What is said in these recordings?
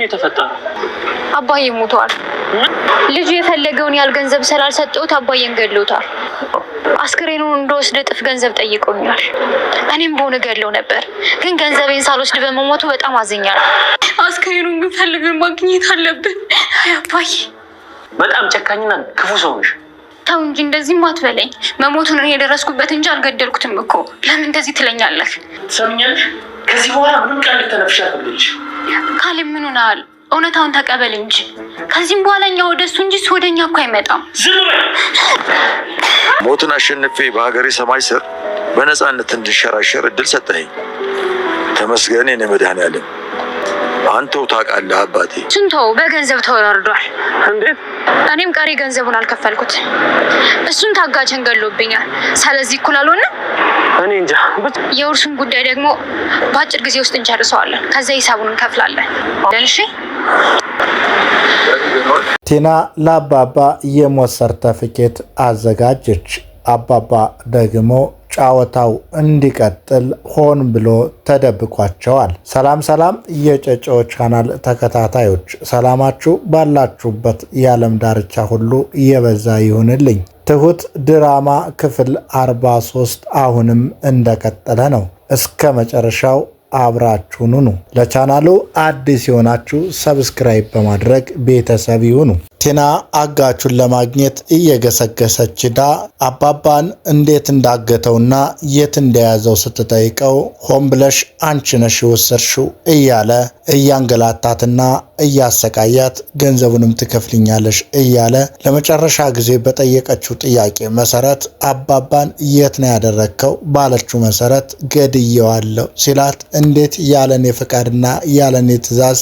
የተፈጠረው? አባዬ ሞቷል። ልጁ የፈለገውን ያህል ገንዘብ ስላልሰጠሁት አባዬን ገድሎታል። አስክሬኑን እንደወስድ እጥፍ ገንዘብ ጠይቆኛል። እኔም በሆነ ገድለው ነበር፣ ግን ገንዘቤን ሳልወስድ በመሞቱ በጣም አዝኛለሁ። አስክሬኑን ግን ፈልገን ማግኘት አለብን። አባዬ በጣም ጨካኝና ክፉ ሰው ነሽ። ተው እንጂ እንደዚህ አትበለኝ። መሞቱን እኔ የደረስኩበት እንጂ አልገደልኩትም እኮ። ለምን እንደዚህ ትለኛለህ? ትሰምኛለሽ? ከዚህ በኋላ ምንም ቃል ልትነፍሽ አትበልሽ። ካሌብ ምን ሆነሃል? እውነታውን ተቀበል እንጂ። ከዚህም በኋላ እኛ ወደ እሱ እንጂ እሱ ወደ እኛ እኮ አይመጣም። ዝም በይ። ሞትን አሸንፌ በሀገሬ ሰማይ ስር በነፃነት እንድሸራሸር እድል ሰጠኸኝ። ተመስገን የኔ መድኃኔዓለም። አንተው ታውቃለህ አባቴ። ስንተው በገንዘብ ተወራርዷል። እንዴት? እኔም ቀሪ ገንዘቡን አልከፈልኩት። እሱን ታጋችን ገሎብኛል። ስለዚህ እኩል አልሆንም። እኔ እንጃ። የውርሱን ጉዳይ ደግሞ በአጭር ጊዜ ውስጥ እንጨርሰዋለን። ከዛ ሂሳቡን እንከፍላለን። እሺ? ቲና ለአባባ የሞት ሰርተፍኬት አዘጋጀች። አባባ ደግሞ ጫወታው እንዲቀጥል ሆን ብሎ ተደብቋቸዋል። ሰላም የጨጨኦ ቻናል ተከታታዮች፣ ሰላማችሁ ባላችሁበት የዓለም ዳርቻ ሁሉ የበዛ ይሁንልኝ። ትሁት ድራማ ክፍል 43 አሁንም እንደቀጠለ ነው። እስከ መጨረሻው አብራችሁን ሁኑ። ለቻናሉ አዲስ የሆናችሁ ሰብስክራይብ በማድረግ ቤተሰብ ይሁኑ። ቲና አጋቹን ለማግኘት እየገሰገሰች አባባን እንዴት እንዳገተውና የት እንደያዘው ስትጠይቀው ሆን ብለሽ አንቺ ነሽ የወሰድሽው እያለ እያንገላታትና እያሰቃያት ገንዘቡንም ትከፍልኛለሽ እያለ ለመጨረሻ ጊዜ በጠየቀችው ጥያቄ መሰረት አባባን የት ነው ያደረከው ባለችው መሰረት ገድየዋለሁ ሲላት እንዴት ያለኔ ፈቃድና ያለኔ ትዕዛዝ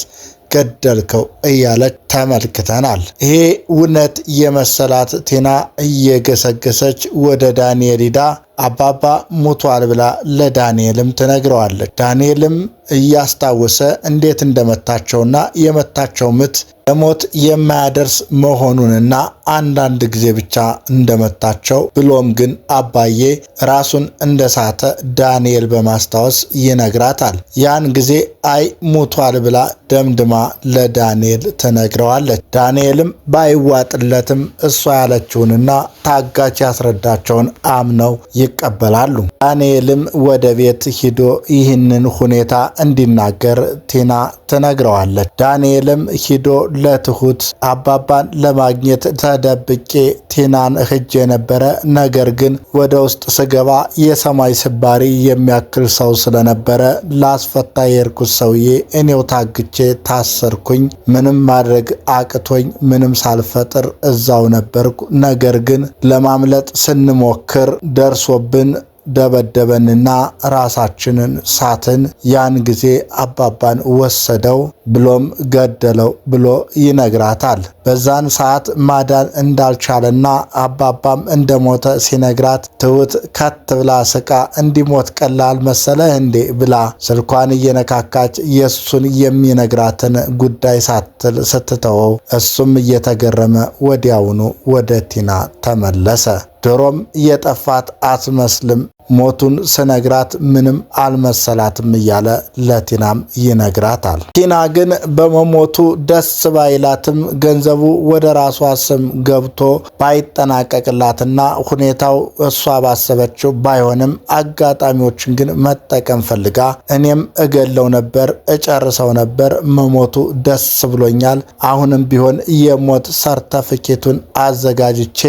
ገደልከው እያለች ተመልክተናል። ይሄ እውነት የመሰላት ቲና እየገሰገሰች ወደ ዳንኤል ሂዳ አባባ ሞቷል ብላ ለዳንኤልም ትነግረዋለች። ዳንኤልም እያስታወሰ እንዴት እንደመታቸውና የመታቸው ምት ለሞት የማያደርስ መሆኑንና አንዳንድ ጊዜ ብቻ እንደመታቸው ብሎም ግን አባዬ ራሱን እንደሳተ ዳንኤል በማስታወስ ይነግራታል። ያን ጊዜ አይ ሞቷል ብላ ደምድማ ለዳንኤል ትነግረዋለች። ዳንኤልም ባይዋጥለትም እሷ ያለችውንና ታጋች ያስረዳቸውን አምነው ይቀበላሉ። ዳንኤልም ወደ ቤት ሂዶ ይህንን ሁኔታ እንዲናገር ቲና ትነግረዋለች። ዳንኤልም ሂዶ ለትሁት አባባን ለማግኘት ተደብቄ ቲናን ሄጄ ነበረ፣ ነገር ግን ወደ ውስጥ ስገባ የሰማይ ስባሪ የሚያክል ሰው ስለነበረ ላስፈታ የሄድኩት ሰውዬ እኔው ታግቼ ታሰርኩኝ። ምንም ማድረግ አቅቶኝ ምንም ሳልፈጥር እዛው ነበርኩ። ነገር ግን ለማምለጥ ስንሞክር ደርሶብን ደበደበንና ራሳችንን ሳትን። ያን ጊዜ አባባን ወሰደው ብሎም ገደለው ብሎ ይነግራታል። በዛን ሰዓት ማዳን እንዳልቻለና አባባም እንደሞተ ሲነግራት ትሁት ከት ብላ ስቃ እንዲሞት ቀላል መሰለህ እንዴ ብላ ስልኳን እየነካካች የሱን የሚነግራትን ጉዳይ ሳትል ስትተወው እሱም እየተገረመ ወዲያውኑ ወደ ቲና ተመለሰ። ዶሮም የጠፋት አትመስልም፣ ሞቱን ስነግራት ምንም አልመሰላትም እያለ ለቲናም ይነግራታል። ቲና ግን በመሞቱ ደስ ባይላትም ገንዘቡ ወደ ራሷ ስም ገብቶ ባይጠናቀቅላትና ሁኔታው እሷ ባሰበችው ባይሆንም አጋጣሚዎችን ግን መጠቀም ፈልጋ እኔም እገለው ነበር፣ እጨርሰው ነበር፣ መሞቱ ደስ ብሎኛል፣ አሁንም ቢሆን የሞት ሰርተፍኬቱን አዘጋጅቼ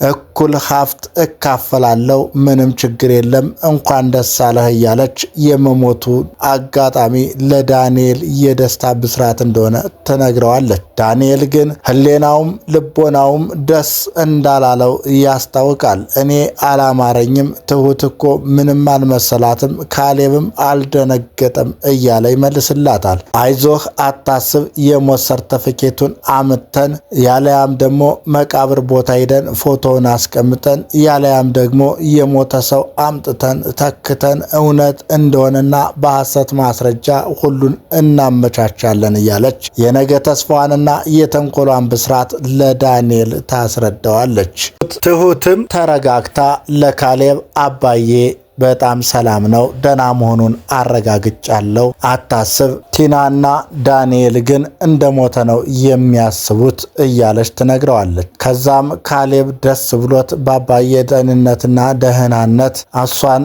እኩል ሀብት እካፈላለው፣ ምንም ችግር የለም፣ እንኳን ደስ አለህ እያለች የመሞቱ አጋጣሚ ለዳንኤል የደስታ ብስራት እንደሆነ ትነግረዋለች። ዳንኤል ግን ህሌናውም ልቦናውም ደስ እንዳላለው ያስታውቃል። እኔ አላማረኝም፣ ትሁት እኮ ምንም አልመሰላትም፣ ካሌብም አልደነገጠም እያለ ይመልስላታል። አይዞህ አታስብ፣ የሞት ሰርተፍኬቱን አምተን ያለያም ደግሞ መቃብር ቦታ ሄደን ፎቶ አስቀምጠን ያለያም ደግሞ የሞተ ሰው አምጥተን ተክተን እውነት እንደሆነና በሐሰት ማስረጃ ሁሉን እናመቻቻለን እያለች የነገ ተስፋዋንና የተንኮሏን ብስራት ለዳንኤል ታስረዳዋለች። ትሁትም ተረጋግታ ለካሌብ አባዬ በጣም ሰላም ነው፣ ደህና መሆኑን አረጋግጫለሁ፣ አታስብ። ቲናና ዳንኤል ግን እንደሞተ ነው የሚያስቡት እያለች ትነግረዋለች። ከዛም ካሌብ ደስ ብሎት በአባዬ ደህንነትና ደህናነት እሷን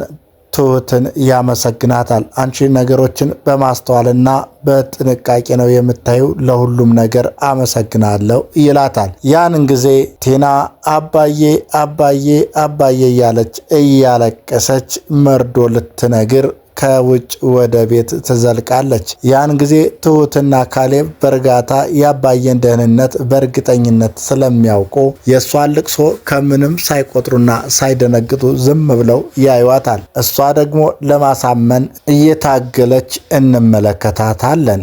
ትሁትን ያመሰግናታል። አንቺ ነገሮችን በማስተዋልና በጥንቃቄ ነው የምታዩ፣ ለሁሉም ነገር አመሰግናለሁ ይላታል። ያን ጊዜ ቲና አባዬ አባዬ አባዬ እያለች እያለቀሰች መርዶ ልትነግር ከውጭ ወደ ቤት ትዘልቃለች። ያን ጊዜ ትሁትና ካሌብ በእርጋታ የአባዬን ደህንነት በእርግጠኝነት ስለሚያውቁ የእሷን ልቅሶ ከምንም ሳይቆጥሩና ሳይደነግጡ ዝም ብለው ያዩዋታል። እሷ ደግሞ ለማሳመን እየታገለች እንመለከታታለን።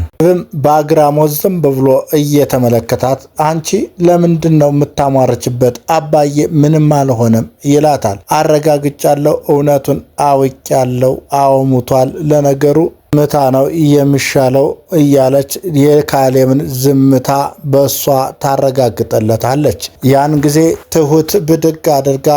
በአግራሞት ዝም ብሎ እየተመለከታት አንቺ ለምንድን ነው የምታሟርችበት? አባዬ ምንም አልሆነም ይላታል። አረጋግጫለሁ፣ እውነቱን አውቄያለሁ፣ አዎ ለነገሩ ዝምታ ነው የሚሻለው እያለች የካሌብን ዝምታ በእሷ ታረጋግጠለታለች። ያን ጊዜ ትሁት ብድግ አድርጋ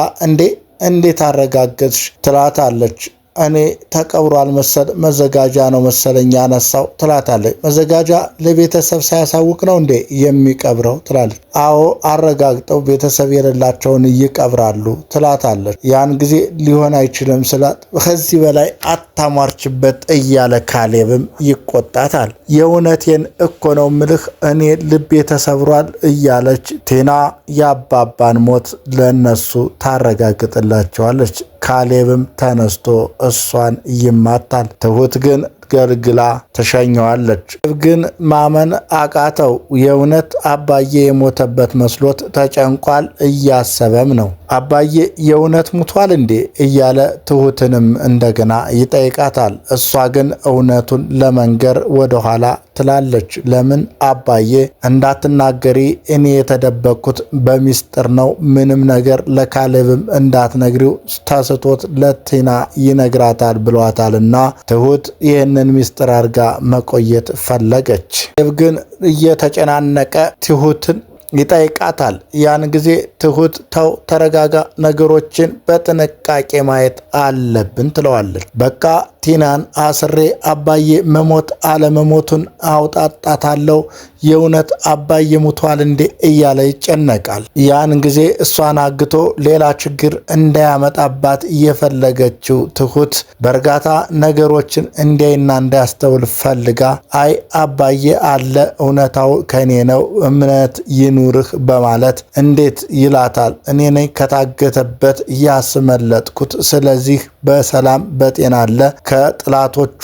እንዴት አረጋገጥሽ ትላታለች። እኔ ተቀብሯል መሰል መዘጋጃ ነው መሰለኝ ያነሳው ትላታለች። መዘጋጃ ለቤተሰብ ሳያሳውቅ ነው እንዴ የሚቀብረው ትላለች። አዎ አረጋግጠው ቤተሰብ የሌላቸውን ይቀብራሉ ትላታለች። ያን ጊዜ ሊሆን አይችልም ስላት ከዚህ በላይ አታሟርችበት እያለ ካሌብም ይቆጣታል። የእውነቴን እኮ ነው ምልህ እኔ ልቤ ተሰብሯል እያለች ቲና የአባባን ሞት ለነሱ ታረጋግጥላቸዋለች። ካሌብም ተነስቶ እሷን ይማታል። ትሁት ግን ገልግላ ተሸኘዋለች። ግን ማመን አቃተው። የእውነት አባዬ የሞተበት መስሎት ተጨንቋል፣ እያሰበም ነው። አባዬ የእውነት ሙቷል እንዴ እያለ ትሁትንም እንደገና ይጠይቃታል። እሷ ግን እውነቱን ለመንገር ወደኋላ ትላለች። ለምን አባዬ እንዳትናገሪ፣ እኔ የተደበቅኩት በሚስጥር ነው፣ ምንም ነገር ለካሌብም እንዳትነግሪው ተስቶት ለቲና ይነግራታል ብሏታልና ትሁት ይህንን ሚስጥር አድርጋ መቆየት ፈለገች። ካሌብ ግን እየተጨናነቀ ትሁትን ይጠይቃታል። ያን ጊዜ ትሁት ተው ተረጋጋ፣ ነገሮችን በጥንቃቄ ማየት አለብን ትለዋለች። በቃ ቲናን አስሬ አባዬ መሞት አለመሞቱን አውጣጣታለሁ፣ የእውነት አባዬ ሙቷል እንዴ እያለ ይጨነቃል። ያን ጊዜ እሷን አግቶ ሌላ ችግር እንዳያመጣባት እየፈለገችው ትሁት በእርጋታ ነገሮችን እንዲያይና እንዳያስተውል ፈልጋ አይ አባዬ አለ፣ እውነታው ከኔ ነው፣ እምነት ይኑርህ በማለት እንዴት ይላታል። እኔ ነኝ ከታገተበት ያስመለጥኩት፣ ስለዚህ በሰላም በጤና አለ፣ ከጥላቶቹ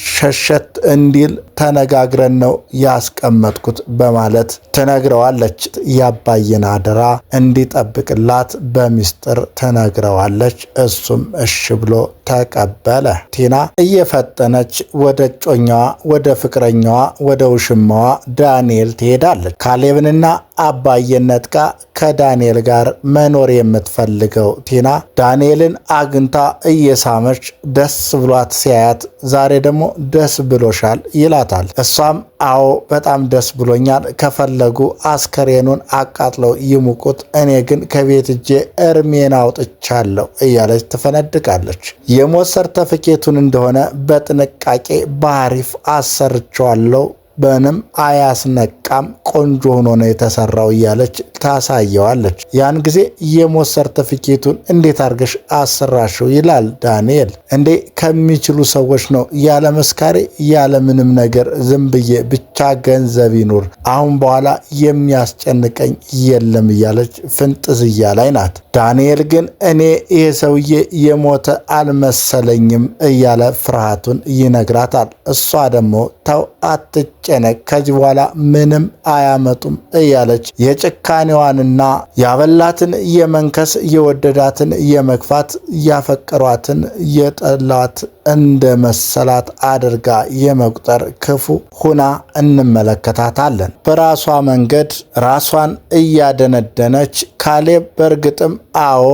ሸሸት እንዲል ተነጋግረን ነው ያስቀመጥኩት በማለት ትነግረዋለች። የአባዬን አደራ እንዲጠብቅላት በሚስጥር ትነግረዋለች። እሱም እሺ ብሎ ተቀበለ። ቲና እየፈጠነች ወደ ጮኛዋ፣ ወደ ፍቅረኛዋ፣ ወደ ውሽማዋ ዳንኤል ትሄዳለች። ካሌብንና አባዬን ነጥቃ ከዳንኤል ጋር መኖር የምትፈልገው ቲና ዳንኤልን አግኝታ እየሳመች ደስ ብሏት ሲያያት ዛሬ ደግሞ ደስ ብሎሻል ይላታል። እሷም አዎ በጣም ደስ ብሎኛል፣ ከፈለጉ አስከሬኑን አቃጥለው ይሙቁት፣ እኔ ግን ከቤት እጄ እርሜን አውጥቻለሁ እያለች ትፈነድቃለች። የሞት ሰርተፍኬቱን እንደሆነ በጥንቃቄ በአሪፍ አሰርቸዋለሁ፣ በንም አያስነቃም፣ ቆንጆ ሆኖ ነው የተሰራው እያለች ታሳየዋለች። ያን ጊዜ የሞት ሰርተፊኬቱን እንዴት አርገሽ አሰራሽው ይላል ዳንኤል። እንዴ ከሚችሉ ሰዎች ነው ያለ መስካሪ ያለ ምንም ነገር ዝም ብዬ ብቻ ገንዘብ ይኑር፣ አሁን በኋላ የሚያስጨንቀኝ የለም እያለች ፍንጥዝያ ላይ ናት። ዳንኤል ግን እኔ ይሄ ሰውዬ የሞተ አልመሰለኝም እያለ ፍርሃቱን ይነግራታል። እሷ ደግሞ ተው አትጨነቅ፣ ከዚህ በኋላ ምንም አያመጡም እያለች የጭካኔዋንና ያበላትን የመንከስ የወደዳትን የመግፋት ያፈቀሯትን የጠላት እንደ መሰላት አድርጋ የመቁጠር ክፉ ሁና እንመለከታታለን። በራሷ መንገድ ራሷን እያደነደነች ካሌብ በእርግጥም አዎ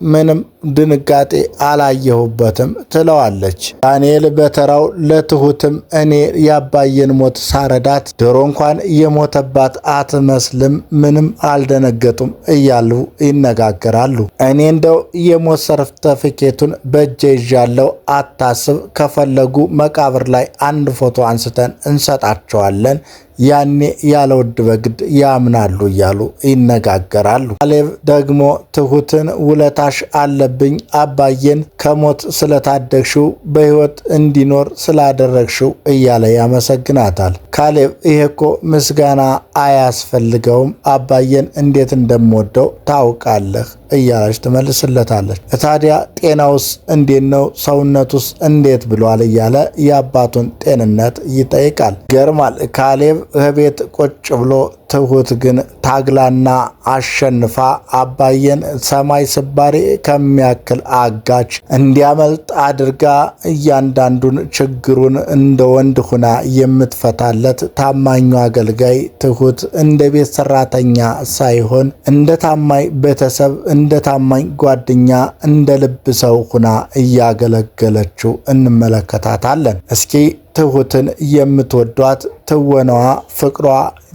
ምንም ድንጋጤ አላየሁበትም ትለዋለች። ዳንኤል በተራው ለትሁትም እኔ ያባየን ሞት ሳረዳት ዶሮ እንኳን የሞተባት አትመስልም፣ ምንም አልደነገጡም እያሉ ይነጋገራሉ። እኔ እንደው የሞት ሰርተፍኬቱን በእጄ ይዣለሁ፣ አታስብ፣ ከፈለጉ መቃብር ላይ አንድ ፎቶ አንስተን እንሰጣቸዋለን፣ ያኔ ያለ ውድ በግድ ያምናሉ እያሉ ይነጋገራሉ። ካሌብ ደግሞ ትሁትን ውለታሽ አለብኝ፣ አባዬን ከሞት ስለታደግሽው፣ በሕይወት እንዲኖር ስላደረግሽው እያለ ያመሰግናታል። ካሌብ ይሄ እኮ ምስጋና አያስፈልገውም፣ አባዬን እንዴት እንደምወደው ታውቃለህ እያለች ትመልስለታለች። ታዲያ ጤናውስ እንዴት ነው? ሰውነቱስ እንዴት ብሏል? እያለ የአባቱን ጤንነት ይጠይቃል። ገርማል። ካሌብ ከቤት ቁጭ ብሎ ትሁት ግን ታግላና አሸንፋ አባዬን ሰማይ ስባሪ ከሚያክል አጋች እንዲያመልጥ አድርጋ እያንዳንዱን ችግሩን እንደ ወንድ ሁና የምትፈታለት ታማኙ አገልጋይ ትሁት እንደ ቤት ሰራተኛ ሳይሆን እንደ ታማኝ ቤተሰብ፣ እንደ ታማኝ ጓደኛ፣ እንደ ልብ ሰው ሁና እያገለገለችው እንመለከታታለን። እስኪ ትሁትን የምትወዷት ትወናዋ፣ ፍቅሯ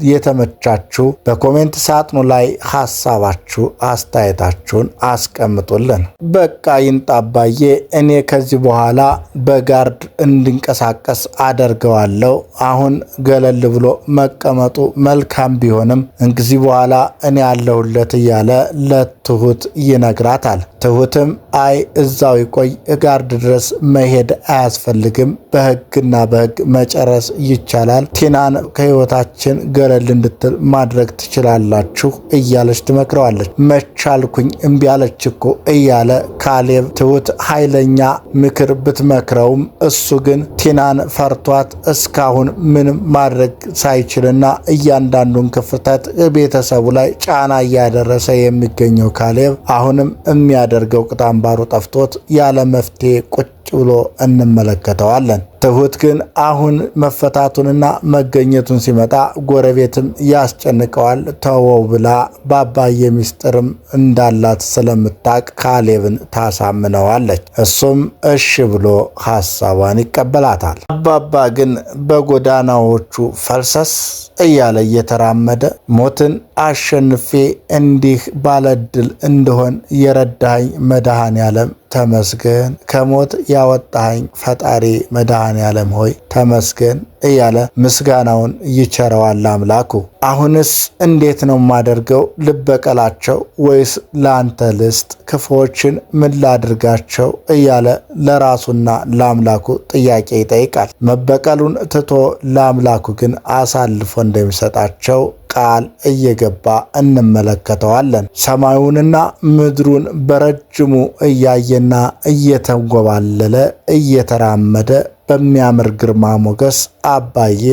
የተመቻችሁ በኮሜንት ሳጥኑ ላይ ሐሳባችሁ አስተያየታችሁን አስቀምጡልን። በቃ ይንጣባዬ፣ እኔ ከዚህ በኋላ በጋርድ እንዲንቀሳቀስ አደርገዋለሁ። አሁን ገለል ብሎ መቀመጡ መልካም ቢሆንም እንግዲህ በኋላ እኔ ያለሁለት እያለ ለትሁት ይነግራታል። ትሁትም አይ እዛው ይቆይ፣ ጋርድ ድረስ መሄድ አያስፈልግም፣ በሕግና በሕግ መጨረስ ይቻላል። ቲናን ከህይወታችን ገለል እንድትል ማድረግ ትችላላችሁ እያለች ትመክረዋለች። መቻልኩኝ እምቢ አለች እኮ እያለ ካሌብ ትሁት ኃይለኛ ምክር ብትመክረውም እሱ ግን ቲናን ፈርቷት እስካሁን ምንም ማድረግ ሳይችልና እያንዳንዱን ክፍተት ቤተሰቡ ላይ ጫና እያደረሰ የሚገኘው ካሌብ አሁንም የሚያደርገው ቅጣምባሩ ጠፍቶት ያለ መፍትሄ ቁጭ ብሎ እንመለከተዋለን። ትሁት ግን አሁን መፈታቱንና መገኘቱን ሲመጣ ጎረቤትም ያስጨንቀዋል። ተወው ብላ በአባዬ ሚስጥርም እንዳላት ስለምታቅ ካሌብን ታሳምነዋለች። እሱም እሺ ብሎ ሐሳቧን ይቀበላታል። አባባ ግን በጎዳናዎቹ ፈልሰስ እያለ እየተራመደ ሞትን አሸንፌ እንዲህ ባለድል እንደሆን የረዳኸኝ መድኃኔዓለም ተመስገን፣ ከሞት ያወጣኸኝ ፈጣሪ መድኃኔዓለም ሆይ ተመስገን እያለ ምስጋናውን ይቸረዋል አምላኩ። አሁንስ እንዴት ነው ማደርገው? ልበቀላቸው ወይስ ላንተ ልስጥ? ክፉዎችን ምን ላድርጋቸው? እያለ ለራሱና ለአምላኩ ጥያቄ ይጠይቃል። መበቀሉን ትቶ ለአምላኩ ግን አሳልፎ እንደሚሰጣቸው ቃል እየገባ እንመለከተዋለን። ሰማዩንና ምድሩን በረጅሙ እያየና እየተንጎባለለ እየተራመደ በሚያምር ግርማ ሞገስ አባዬ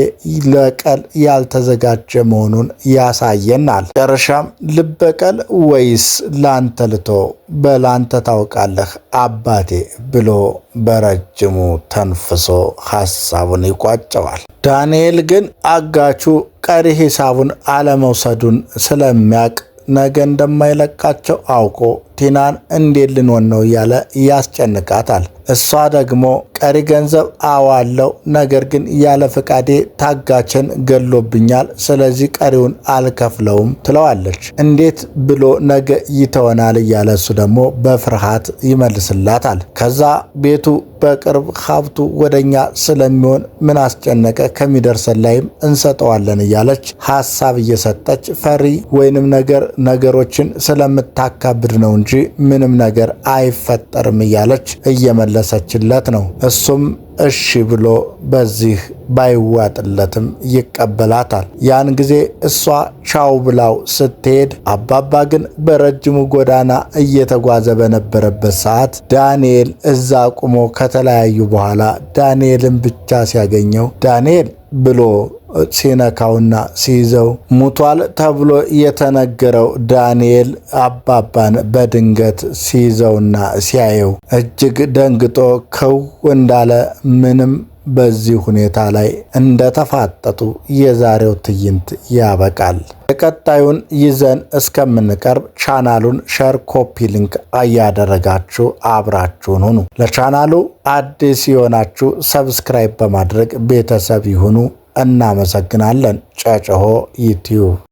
ለቀል ያልተዘጋጀ መሆኑን ያሳየናል። መጨረሻም ልበቀል ወይስ ላንተ ልቶ በላንተ ታውቃለህ አባቴ ብሎ በረጅሙ ተንፍሶ ሐሳቡን ይቋጨዋል። ዳንኤል ግን አጋቹ ቀሪ ሂሳቡን አለመውሰዱን ስለሚያቅ ነገ እንደማይለቃቸው አውቆ ቲናን እንዴት ልንሆን ነው እያለ ያስጨንቃታል። እሷ ደግሞ ቀሪ ገንዘብ አዋለው፣ ነገር ግን ያለ ፍቃዴ ታጋችን ገሎብኛል፣ ስለዚህ ቀሪውን አልከፍለውም ትለዋለች። እንዴት ብሎ ነገ ይተወናል እያለ እሱ ደግሞ በፍርሃት ይመልስላታል። ከዛ ቤቱ በቅርብ ሀብቱ ወደኛ ስለሚሆን ምን አስጨነቀ፣ ከሚደርሰን ላይም እንሰጠዋለን እያለች ሐሳብ እየሰጠች ፈሪ ወይንም ነገሮችን ስለምታካብድ ነው እንጂ ምንም ነገር አይፈጠርም እያለች እየመለሰችለት ነው። እሱም እሺ ብሎ በዚህ ባይዋጥለትም ይቀበላታል። ያን ጊዜ እሷ ቻው ብላው ስትሄድ አባባ ግን በረጅሙ ጎዳና እየተጓዘ በነበረበት ሰዓት ዳንኤል እዛ ቁሞ ከተለያዩ በኋላ ዳንኤልን ብቻ ሲያገኘው ዳንኤል ብሎ ሲነካውና ሲይዘው ሙቷል ተብሎ የተነገረው ዳንኤል አባባን በድንገት ሲይዘውና ሲያየው እጅግ ደንግጦ ከው እንዳለ ምንም በዚህ ሁኔታ ላይ እንደተፋጠጡ የዛሬው ትዕይንት ያበቃል። ቀጣዩን ይዘን እስከምንቀርብ ቻናሉን ሼር፣ ኮፒ ሊንክ እያደረጋችሁ አብራችሁን ሁኑ። ለቻናሉ አዲስ የሆናችሁ ሰብስክራይብ በማድረግ ቤተሰብ ይሁኑ። እናመሰግናለን። ጨጨሆ ዩቲዩብ